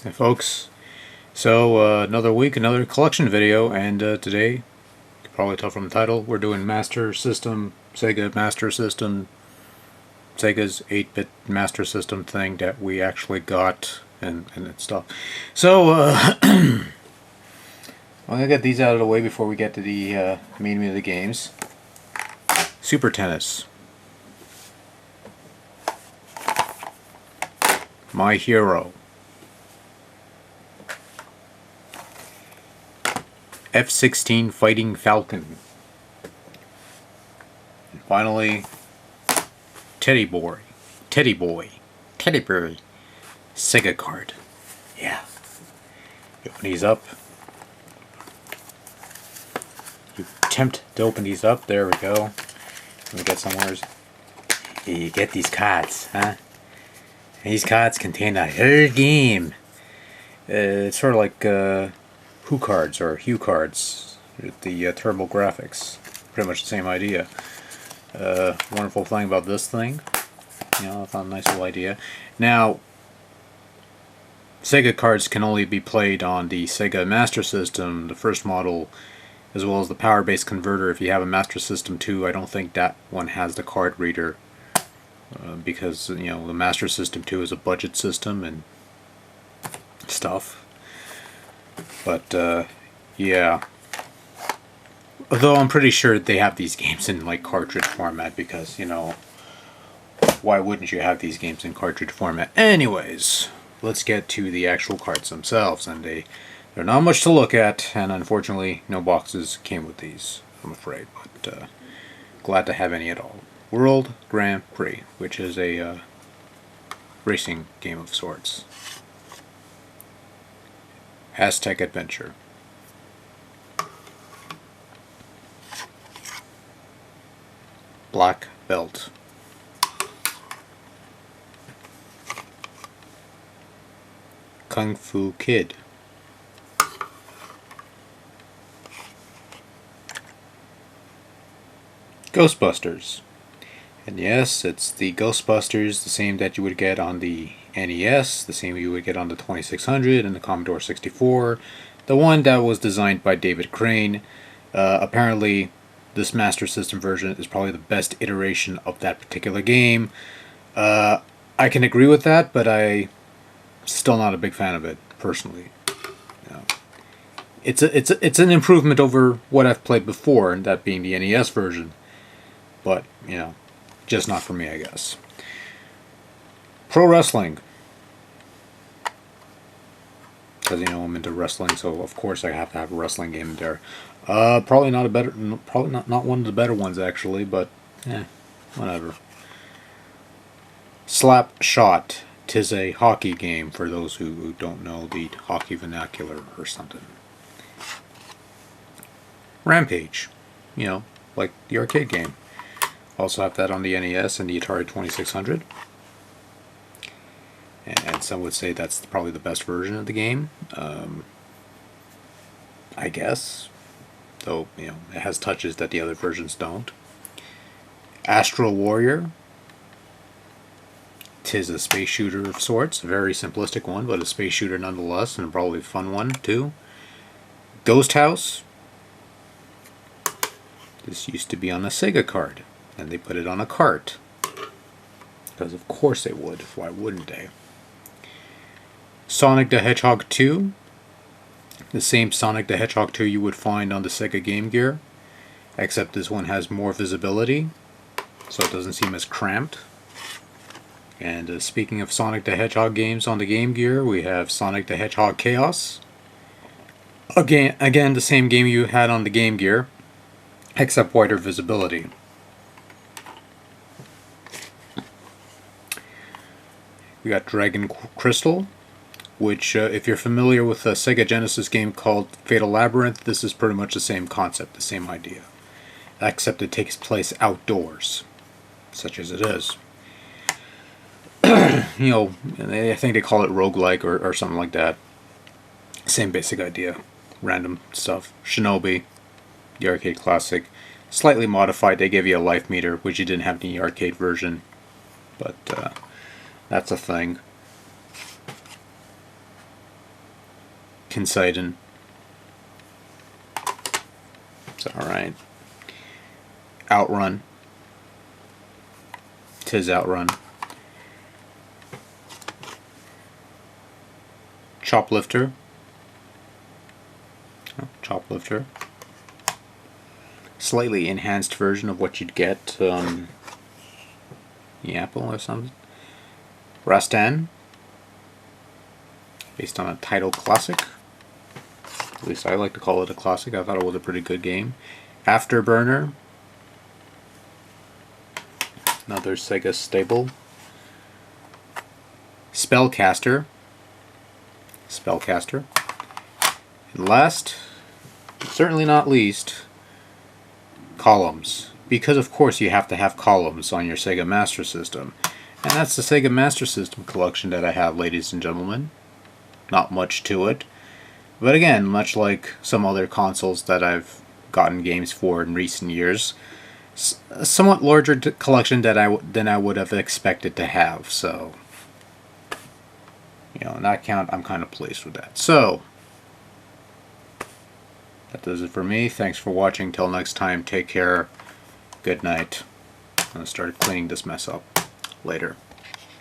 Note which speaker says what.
Speaker 1: Hey folks, so another week, another collection video, and today, you can probably tell from the title, we're doing Master System, Sega Master System, Sega's 8-bit Master System thing that we actually got, and stuff. So, I'm going to get these out of the way before we get to the main meat of the games. Super Tennis. My Hero. F-16 Fighting Falcon. And finally, Teddy Boy. Sega card. Yeah. You open these up. You attempt to open these up. There we go. Let me get somewhere. You get these cards, huh? These cards contain a whole game. It's sort of like Who cards or Hue cards, the turbo graphics, pretty much the same idea. Wonderful thing about this thing, I found a nice little idea. Now, Sega cards can only be played on the Sega Master System, the first model, as well as the power-based converter. If you have a Master System 2, I don't think that one has the card reader, because the Master System 2 is a budget system and stuff. But yeah, although I'm pretty sure they have these games in like cartridge format, because why wouldn't you have these games in cartridge format? Anyways, let's get to the actual cards themselves, and they're not much to look at, and unfortunately no boxes came with these, I'm afraid, but glad to have any at all. World Grand Prix, which is a racing game of sorts. Aztec Adventure. Black Belt. Kung Fu Kid. Ghostbusters. And yes, it's the Ghostbusters, the same that you would get on the NES, the same you would get on the 2600 and the Commodore 64, the one that was designed by David Crane. Apparently, this Master System version is probably the best iteration of that particular game. I can agree with that, but I'm still not a big fan of it, personally. It's an improvement over what I've played before, and that being the NES version. But, just not for me, I guess. Pro Wrestling. Because I'm into wrestling, so of course I have to have a wrestling game in there. Probably not one of the better ones, actually, but whatever. Slap Shot. 'Tis a hockey game for those who don't know the hockey vernacular or something. Rampage. Like the arcade game. Also have that on the NES and the Atari 2600. And some would say that's probably the best version of the game. I guess. Though, it has touches that the other versions don't. Astral Warrior. 'Tis a space shooter of sorts. A very simplistic one, but a space shooter nonetheless, and probably a fun one, too. Ghost House. This used to be on a Sega card, and they put it on a cart. Because of course they would. Why wouldn't they? Sonic the Hedgehog 2. The same Sonic the Hedgehog 2 you would find on the Sega Game Gear, except this one has more visibility, so it doesn't seem as cramped. And speaking of Sonic the Hedgehog games on the Game Gear, we have Sonic the Hedgehog Chaos. Again, the same game you had on the Game Gear, except wider visibility. We got Dragon Crystal, which, if you're familiar with a Sega Genesis game called Fatal Labyrinth, this is pretty much the same concept, the same idea. Except it takes place outdoors, such as it is. I think they call it roguelike or something like that. Same basic idea. Random stuff. Shinobi, the arcade classic. Slightly modified, they give you a life meter, which you didn't have in the arcade version. But that's a thing. Kinseiden. It's alright. Outrun. Tis Outrun. Choplifter. Oh, Choplifter. Slightly enhanced version of what you'd get the Apple or something. Rastan. Based on a title classic. At least I like to call it a classic. I thought it was a pretty good game. Afterburner. Another Sega staple. Spellcaster. Spellcaster. And last, but certainly not least, Columns. Because of course you have to have columns on your Sega Master System. And that's the Sega Master System collection that I have, ladies and gentlemen. Not much to it. But again, much like some other consoles that I've gotten games for in recent years, a somewhat larger collection than I would have expected to have. So, you know, on that count, I'm kind of pleased with that. So, that does it for me. Thanks for watching. Till next time, take care. Good night. I'm going to start cleaning this mess up later.